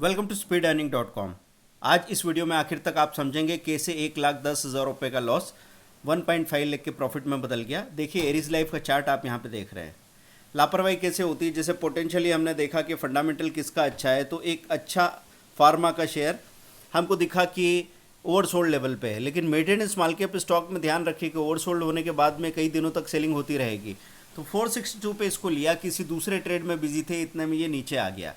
Welcome to speedearning.com। आज इस video में आखिर तक आप समझेंगे कैसे 1,10,000 रुपये का लॉस 1.5 लाख के प्रॉफिट में बदल गया। देखिए एरिस लाइफ का चार्ट आप यहाँ पे देख रहे हैं। लापरवाही कैसे होती है, जैसे पोटेंशियली हमने देखा कि फंडामेंटल किसका अच्छा है, तो एक अच्छा फार्मा का शेयर हमको दिखा कि ओवरसोल्ड लेवल पे है, लेकिन मेंटेनेंस स्मॉल कैप स्टॉक में ध्यान रखिए कि ओवरसोल्ड होने के बाद में कई दिनों तक सेलिंग होती रहेगी। तो 462 पे इसको लिया, किसी दूसरे ट्रेड में बिजी थे, इतने में ये नीचे आ गया।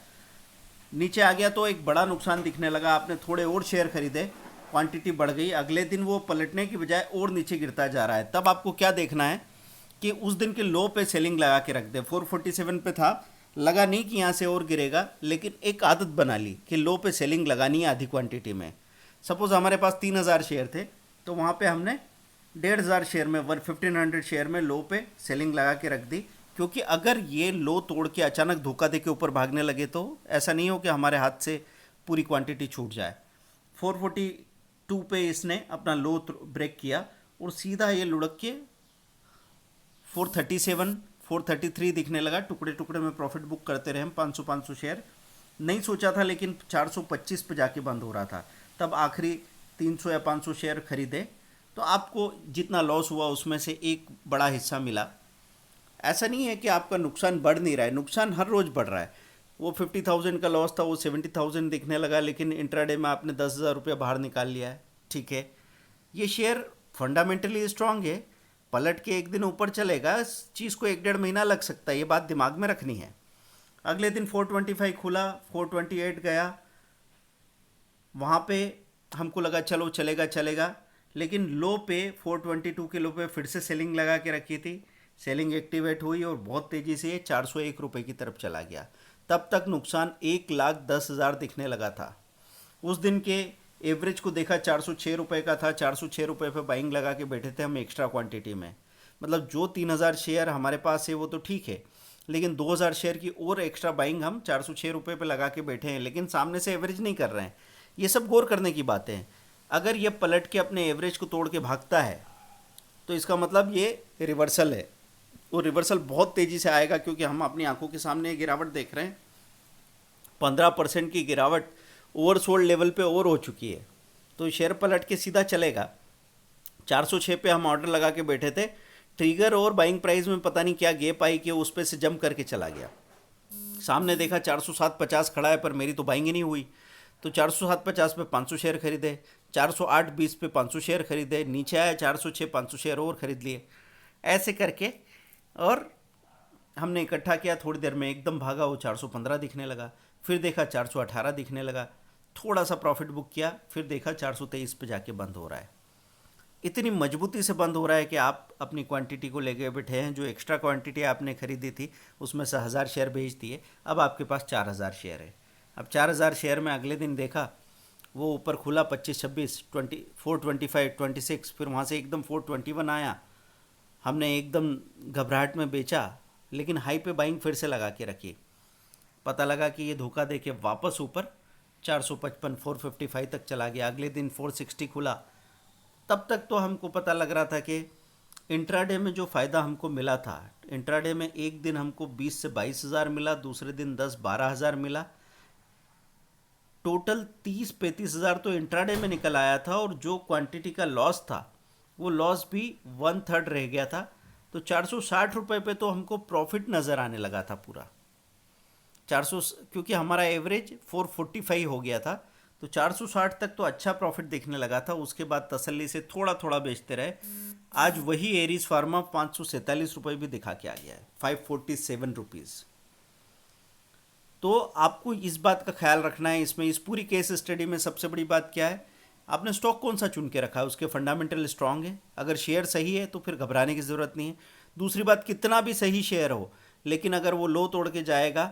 तो एक बड़ा नुकसान दिखने लगा। आपने थोड़े और शेयर खरीदे, क्वांटिटी बढ़ गई, अगले दिन वो पलटने की बजाय और नीचे गिरता जा रहा है। तब आपको क्या देखना है कि उस दिन के लो पे सेलिंग लगा के रख दे। 447 पे था, लगा नहीं कि यहाँ से और गिरेगा, लेकिन एक आदत बना ली कि लो पे सेलिंग लगानी है आधी क्वांटिटी में। सपोज हमारे पास 3,000 शेयर थे, तो वहाँ पे हमने 1,500 शेयर में 1500 शेयर में लो पे सेलिंग लगा के रख दी, क्योंकि अगर ये लो तोड़ के अचानक धोखा दे के ऊपर भागने लगे तो ऐसा नहीं हो कि हमारे हाथ से पूरी क्वांटिटी छूट जाए। 442 पे इसने अपना लो ब्रेक किया और सीधा ये लुढ़क के 437 433 दिखने लगा। टुकड़े टुकड़े में प्रॉफिट बुक करते रहे हम, 500 शेयर नहीं सोचा था, लेकिन 425 पे जाके बंद हो रहा था। तब आखिरी 300 या 500 शेयर खरीदे, तो आपको जितना लॉस हुआ उसमें से एक बड़ा हिस्सा मिला। ऐसा नहीं है कि आपका नुकसान बढ़ नहीं रहा है, नुकसान हर रोज़ बढ़ रहा है। वो 50,000 का लॉस था, वो 70,000 दिखने लगा, लेकिन इंट्राडे में आपने 10,000 रुपया बाहर निकाल लिया है। ठीक है, ये शेयर फंडामेंटली स्ट्रांग है, पलट के एक दिन ऊपर चलेगा, इस चीज़ को 1-1.5 महीना लग सकता है, ये बात दिमाग में रखनी है। अगले दिन 425 खुला, 428 गया, वहाँ पे हमको लगा चलो चलेगा, लेकिन लो पे 422 के लो पे फिर से सेलिंग लगा के रखी थी। सेलिंग एक्टिवेट हुई और बहुत तेज़ी से ये 401 रुपये की तरफ चला गया। तब तक नुकसान 1,10,000 दिखने लगा था। उस दिन के एवरेज को देखा, 406 रुपये का था, 406 रुपये पे बाइंग लगा के बैठे थे हम एक्स्ट्रा क्वांटिटी में। मतलब जो 3,000 शेयर हमारे पास है वो तो ठीक है, लेकिन 2,000 शेयर की और एक्स्ट्रा बाइंग हम 406 रुपये पे लगा के बैठे हैं, लेकिन सामने से एवरेज नहीं कर रहे हैं। ये सब गौर करने की बातें हैं। अगर ये पलट के अपने एवरेज को तोड़ के भागता है तो इसका मतलब ये रिवर्सल है, वो रिवर्सल बहुत तेज़ी से आएगा, क्योंकि हम अपनी आंखों के सामने ये गिरावट देख रहे हैं। 15% की गिरावट ओवरसोल्ड लेवल पे और हो चुकी है, तो शेयर पलट के सीधा चलेगा। 406 पे हम ऑर्डर लगा के बैठे थे, ट्रिगर और बाइंग प्राइस में पता नहीं क्या गैप आई कि उस पे से जंप करके चला गया। सामने देखा 407.50 खड़ा है, पर मेरी तो बाइंग ही नहीं हुई, तो 407.50 पे 500 शेयर खरीदे, 408.20 पे 500 शेयर खरीदे, नीचे आया 406, 500 शेयर और खरीद लिए। ऐसे करके और हमने इकट्ठा किया, थोड़ी देर में एकदम भागा, वो 415 दिखने लगा, फिर देखा 418 दिखने लगा, थोड़ा सा प्रॉफिट बुक किया, फिर देखा 423 पे जाके बंद हो रहा है। इतनी मजबूती से बंद हो रहा है कि आप अपनी क्वांटिटी को लेके बैठे हैं। जो एक्स्ट्रा क्वांटिटी आपने खरीदी थी उसमें से 1,000 शेयर बेच दिए, अब आपके पास 4,000 शेयर है। अब 4,000 शेयर में अगले दिन देखा वो ऊपर खुला 25, 26, 20, 425, 26, फिर वहाँ से एकदम 421 आया। हमने एकदम घबराहट में बेचा, लेकिन हाई पे बाइंग फिर से लगा के रखी। पता लगा कि ये धोखा दे के वापस ऊपर 455, 455 तक चला गया। अगले दिन 460 खुला। तब तक तो हमको पता लग रहा था कि इंट्राडे में जो फ़ायदा हमको मिला था, इंट्राडे में एक दिन हमको 20 से 22,000 मिला, दूसरे दिन 10-12,000 मिला, टोटल 30-35,000 तो इंट्राडे में निकल आया था। और जो क्वांटिटी का लॉस था वो लॉस भी 1/3 रह गया था। तो 460 रुपये पे तो हमको प्रॉफिट नज़र आने लगा था पूरा। 400, क्योंकि हमारा एवरेज 445 हो गया था, तो 460 तक तो अच्छा प्रॉफिट दिखने लगा था। उसके बाद तसल्ली से थोड़ा थोड़ा बेचते रहे। आज वही एरिस फार्मा 547 रुपये भी दिखा के आ गया है, 547 रुपीज़। तो आपको इस बात का ख्याल रखना है। इसमें इस पूरी केस स्टडी में सबसे बड़ी बात क्या है, आपने स्टॉक कौन सा चुन के रखा है, उसके फंडामेंटल स्ट्रांग है। अगर शेयर सही है तो फिर घबराने की ज़रूरत नहीं है। दूसरी बात, कितना भी सही शेयर हो, लेकिन अगर वो लो तोड़ के जाएगा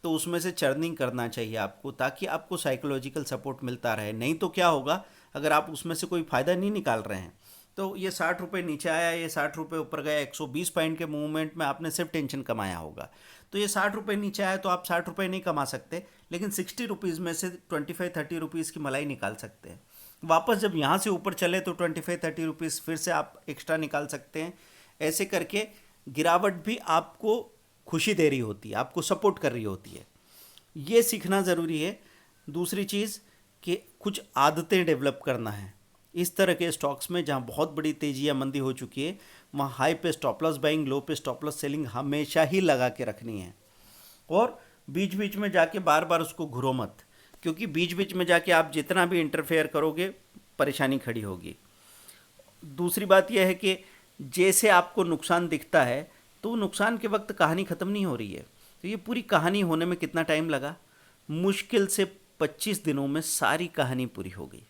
तो उसमें से चर्निंग करना चाहिए आपको, ताकि आपको साइकोलॉजिकल सपोर्ट मिलता रहे। नहीं तो क्या होगा, अगर आप उसमें से कोई फ़ायदा नहीं निकाल रहे हैं, तो ये 60 रुपये नीचे आया, ये 60 रुपये ऊपर गया, 120 पॉइंट के मूवमेंट में आपने सिर्फ टेंशन कमाया होगा। तो ये 60 रुपये नीचे आया तो आप 60 रुपये नहीं कमा सकते, लेकिन 60 रुपीज़ में से 25-30 रुपीज़ की मलाई निकाल सकते हैं। वापस जब यहाँ से ऊपर चले तो 25-30 रुपीज़ फिर से आप एक्स्ट्रा निकाल सकते हैं। ऐसे करके गिरावट भी आपको खुशी दे रही होती है, आपको सपोर्ट कर रही होती है। ये सीखना ज़रूरी है। दूसरी चीज़ कि कुछ आदतें डेवलप करना है। इस तरह के स्टॉक्स में जहाँ बहुत बड़ी तेजी या मंदी हो चुकी है, वहाँ हाई पे स्टॉप लॉस बाइंग, लो पे स्टॉप लॉस सेलिंग हमेशा ही लगा के रखनी है। और बीच बीच में जाके बार बार उसको घुरो मत, क्योंकि बीच बीच में जाके आप जितना भी इंटरफेयर करोगे परेशानी खड़ी होगी। दूसरी बात यह है कि जैसे आपको नुकसान दिखता है तो नुकसान के वक्त कहानी ख़त्म नहीं हो रही है। तो ये पूरी कहानी होने में कितना टाइम लगा? मुश्किल से 25 दिनों में सारी कहानी पूरी हो गई।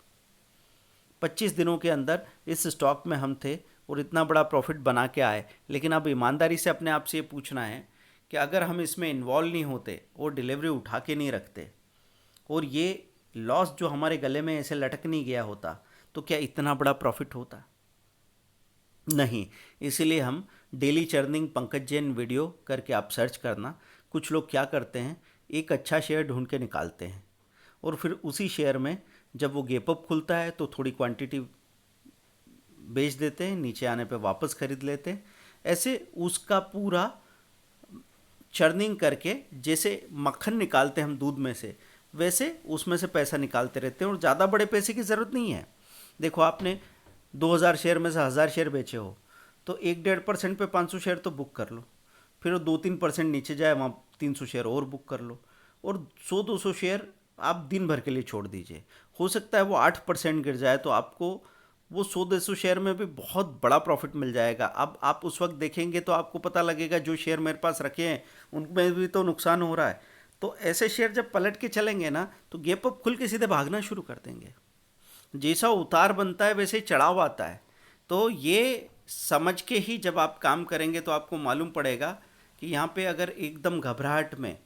25 दिनों के अंदर इस स्टॉक में हम थे और इतना बड़ा प्रॉफिट बना के आए। लेकिन अब ईमानदारी से अपने आप से ये पूछना है कि अगर हम इसमें इन्वॉल्व नहीं होते और डिलीवरी उठा के नहीं रखते और ये लॉस जो हमारे गले में ऐसे लटक नहीं गया होता, तो क्या इतना बड़ा प्रॉफिट होता? नहीं। इसीलिए हम daily churning Pankaj Jain video करके आप सर्च करना। कुछ लोग क्या करते हैं, एक अच्छा शेयर ढूंढ के निकालते हैं और फिर उसी शेयर में जब वो गैप अप खुलता है तो थोड़ी क्वांटिटी बेच देते हैं, नीचे आने पे वापस खरीद लेते हैं। ऐसे उसका पूरा चर्निंग करके जैसे मक्खन निकालते हैं हम दूध में से, वैसे उसमें से पैसा निकालते रहते हैं और ज़्यादा बड़े पैसे की ज़रूरत नहीं है। देखो, आपने 2000 शेयर में से 1000 शेयर बेचे हो तो 1-1.5% पे 500 शेयर तो बुक कर लो। फिर वो 2-3% नीचे जाए, वहाँ 300 शेयर और बुक कर लो। और 100-200 शेयर आप दिन भर के लिए छोड़ दीजिए। हो सकता है वो 8% गिर जाए तो आपको वो 100-200 शेयर में भी बहुत बड़ा प्रॉफिट मिल जाएगा। अब आप उस वक्त देखेंगे तो आपको पता लगेगा जो शेयर मेरे पास रखे हैं उनमें भी तो नुकसान हो रहा है। तो ऐसे शेयर जब पलट के चलेंगे ना तो गैप अप खुल के सीधे भागना शुरू कर देंगे। जैसा उतार बनता है वैसे ही चढ़ाव आता है। तो ये समझ के ही जब आप काम करेंगे तो आपको मालूम पड़ेगा कि यहाँ पे अगर एकदम घबराहट में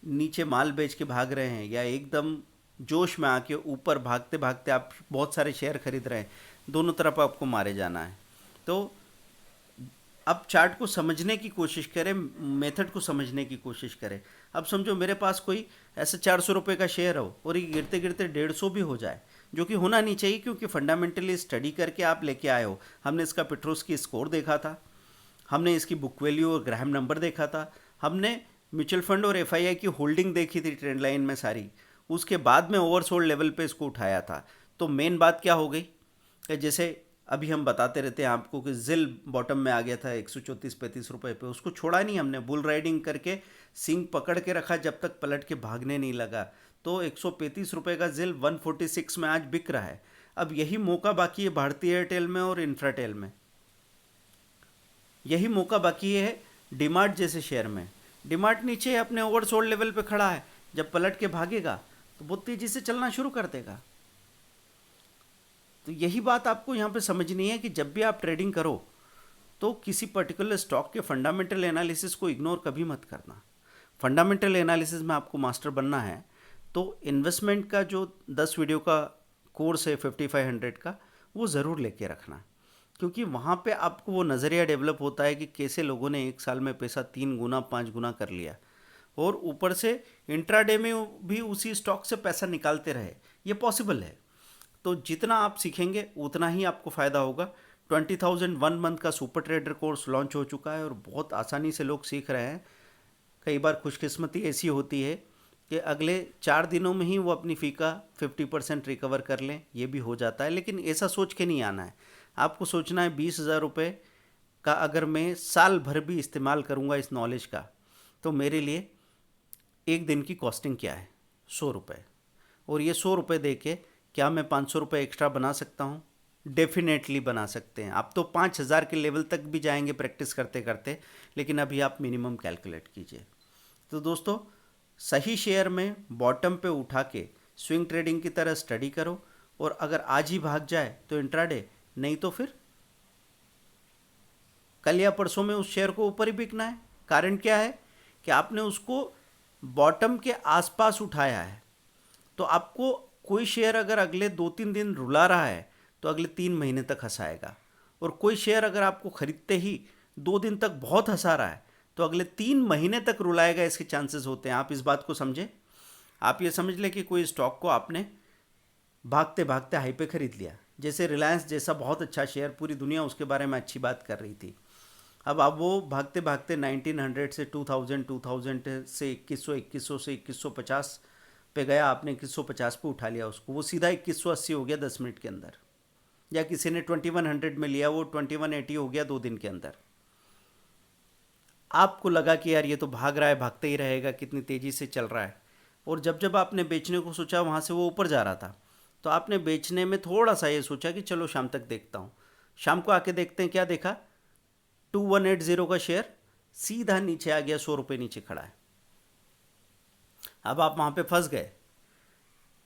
नीचे माल बेच के भाग रहे हैं या एकदम जोश में आके ऊपर भागते भागते आप बहुत सारे शेयर खरीद रहे हैं, दोनों तरफ आपको मारे जाना है। तो अब चार्ट को समझने की कोशिश करें, मेथड को समझने की कोशिश करें। अब समझो मेरे पास कोई ऐसा 400 रुपये का शेयर हो और ये गिरते गिरते 150 भी हो जाए, जो कि होना नहीं चाहिए, क्योंकि फंडामेंटली स्टडी करके आप लेके आए हो। हमने इसका पेट्रोस की स्कोर देखा था, हमने इसकी बुक वैल्यू और ग्राहम नंबर देखा था, हमने म्यूचुअल फंड और एफआईआई की होल्डिंग देखी थी ट्रेंड लाइन में सारी, उसके बाद में ओवरसोल्ड लेवल पे इसको उठाया था। तो मेन बात क्या हो गई कि जैसे अभी हम बताते रहते हैं आपको कि जिल बॉटम में आ गया था 134-35 रुपये पे, उसको छोड़ा नहीं हमने, बुल राइडिंग करके सिंग पकड़ के रखा जब तक पलट के भागने नहीं लगा। तो 135 रुपये का जिल 146 में आज बिक रहा है। अब यही मौका बाकी है भारतीय एयरटेल में और इंफ्राटेल में, यही मौका बाकी है डीमार्ट जैसे शेयर में। डीमार्ट नीचे अपने ओवरसोल्ड लेवल पे खड़ा है, जब पलट के भागेगा तो बहुत तेजी से चलना शुरू कर देगा। तो यही बात आपको यहाँ पे समझनी है कि जब भी आप ट्रेडिंग करो तो किसी पर्टिकुलर स्टॉक के फंडामेंटल एनालिसिस को इग्नोर कभी मत करना। फंडामेंटल एनालिसिस में आपको मास्टर बनना है तो इन्वेस्टमेंट का जो 10 वीडियो का कोर्स है 5500 का, वो ज़रूर लेके रखना, क्योंकि वहाँ पे आपको वो नज़रिया डेवलप होता है कि कैसे लोगों ने एक साल में पैसा 3 गुना 5 गुना कर लिया और ऊपर से इंट्राडे में भी उसी स्टॉक से पैसा निकालते रहे। ये पॉसिबल है। तो जितना आप सीखेंगे उतना ही आपको फ़ायदा होगा। 20,000 1 मंथ का सुपर ट्रेडर कोर्स लॉन्च हो चुका है और बहुत आसानी से लोग सीख रहे हैं। कई बार खुशकिस्मती ऐसी होती है कि अगले 4 दिनों में ही वो अपनी फ़ी का 50% रिकवर कर लें, ये भी हो जाता है। लेकिन ऐसा सोच के नहीं आना है, आपको सोचना है 20,000 रुपये का अगर मैं साल भर भी इस्तेमाल करूँगा इस नॉलेज का, तो मेरे लिए एक दिन की कॉस्टिंग क्या है? 100 रुपये। और ये 100 रुपये दे के क्या मैं 500 रुपये एक्स्ट्रा बना सकता हूँ? डेफिनेटली बना सकते हैं। आप तो 5,000 के लेवल तक भी जाएंगे प्रैक्टिस करते करते, लेकिन अभी आप मिनिमम कैलकुलेट कीजिए। तो दोस्तों, सही शेयर में बॉटम पे उठा के स्विंग ट्रेडिंग की तरह स्टडी करो, और अगर आज ही भाग जाए तो इंट्राडे, नहीं तो फिर कल या परसों में उस शेयर को ऊपर ही बिकना है। कारण क्या है कि आपने उसको बॉटम के आसपास उठाया है। तो आपको कोई शेयर अगर अगले 2-3 दिन रुला रहा है तो अगले 3 महीने तक हंसाएगा, और कोई शेयर अगर आपको खरीदते ही 2 दिन तक बहुत हंसा रहा है तो अगले 3 महीने तक रुलाएगा, इसके चांसेस होते हैं। आप इस बात को समझें। आप ये समझ लें कि कोई स्टॉक को आपने भागते भागते हाई पे खरीद लिया, जैसे रिलायंस जैसा बहुत अच्छा शेयर, पूरी दुनिया उसके बारे में अच्छी बात कर रही थी। अब आप वो भागते भागते 1900 से 2000 से 2100 से 2150 पे गया, आपने 2150 पे उठा लिया उसको, वो सीधा 2180 हो गया 10 मिनट के अंदर। या किसी ने 2100 में लिया, वो 2180 हो गया 2 दिन के अंदर। आपको लगा कि यार ये तो भाग रहा है, भागते ही रहेगा, कितनी तेज़ी से चल रहा है। और जब जब आपने बेचने को सोचा, वहाँ से वो ऊपर जा रहा था, तो आपने बेचने में थोड़ा सा ये सोचा कि चलो शाम तक देखता हूँ। शाम को आके देखते हैं, क्या देखा, 2180 का शेयर सीधा नीचे आ गया, 100 रुपये नीचे खड़ा है। अब आप वहाँ पे फंस गए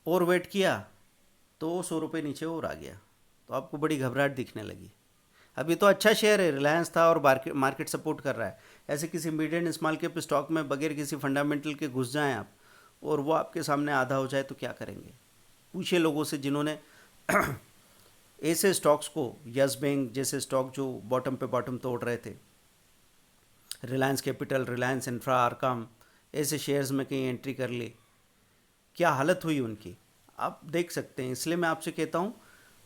और वेट किया तो 100 रुपये नीचे और आ गया, तो आपको बड़ी घबराहट दिखने लगी। अब ये तो अच्छा शेयर है, रिलायंस था और मार्केट सपोर्ट कर रहा है। ऐसे किसी mid and small cap stock में बगैर किसी फंडामेंटल के घुस जाएं आप, और वो आपके सामने आधा हो जाए तो क्या करेंगे? पूछिए लोगों से जिन्होंने ऐसे स्टॉक्स को, यस बैंक जैसे स्टॉक जो बॉटम पे बॉटम तोड़ रहे थे, रिलायंस कैपिटल, रिलायंस इंफ्रा, आरकाम, ऐसे शेयर्स में कहीं एंट्री कर ली, क्या हालत हुई उनकी, आप देख सकते हैं। इसलिए मैं आपसे कहता हूँ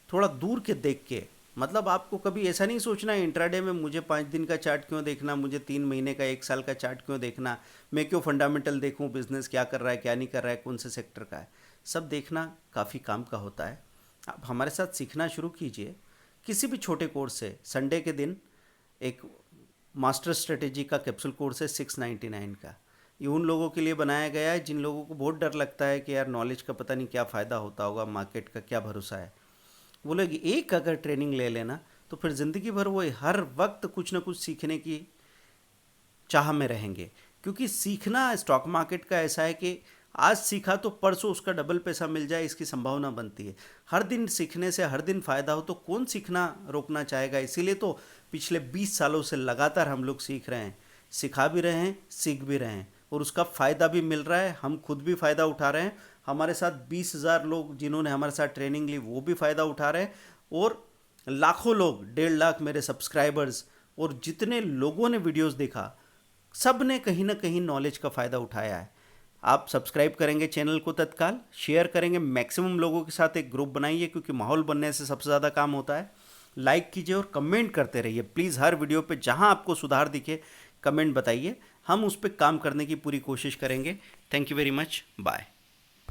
थोड़ा दूर के देख के, मतलब आपको कभी ऐसा नहीं सोचना है इंट्राडे में मुझे 5 दिन का चार्ट क्यों देखना, मुझे 3 महीने का 1 साल का चार्ट क्यों देखना, मैं क्यों फंडामेंटल देखूं, बिजनेस क्या कर रहा है क्या नहीं कर रहा है, कौन से सेक्टर का है, सब देखना काफ़ी काम का होता है। आप हमारे साथ सीखना शुरू कीजिए, किसी भी छोटे कोर्स से। संडे के दिन एक मास्टर स्ट्रेटेजी का कैप्सूल कोर्स है 699 का। ये उन लोगों के लिए बनाया गया है जिन लोगों को बहुत डर लगता है कि यार नॉलेज का पता नहीं क्या फ़ायदा होता होगा, मार्केट का क्या भरोसा है। वो लोग एक अगर ट्रेनिंग ले लेना तो फिर ज़िंदगी भर वो हर वक्त कुछ ना कुछ सीखने की चाह में रहेंगे। क्योंकि सीखना स्टॉक मार्केट का ऐसा है कि आज सीखा तो परसों उसका डबल पैसा मिल जाए, इसकी संभावना बनती है। हर दिन सीखने से हर दिन फ़ायदा हो तो कौन सीखना रोकना चाहेगा। इसीलिए तो पिछले 20 सालों से लगातार हम लोग सीख रहे हैं, सिखा भी रहे हैं, सीख भी रहे हैं, और उसका फ़ायदा भी मिल रहा है। हम खुद भी फ़ायदा उठा रहे हैं, हमारे साथ 20,000 लोग जिन्होंने हमारे साथ ट्रेनिंग ली वो भी फ़ायदा उठा रहे हैं, और लाखों लोग, 1.5 लाख मेरे सब्सक्राइबर्स, और जितने लोगों ने वीडियोस देखा, सब ने कहीं ना कहीं नॉलेज का फ़ायदा उठाया है। आप सब्सक्राइब करेंगे चैनल को तत्काल, शेयर करेंगे मैक्सिमम लोगों के साथ, एक ग्रुप बनाइए क्योंकि माहौल बनने से सबसे ज़्यादा काम होता है। लाइक कीजिए और कमेंट करते रहिए प्लीज़। हर वीडियो पे जहां आपको सुधार दिखे कमेंट बताइए, हम उस पर काम करने की पूरी कोशिश करेंगे। Thank you very much, bye.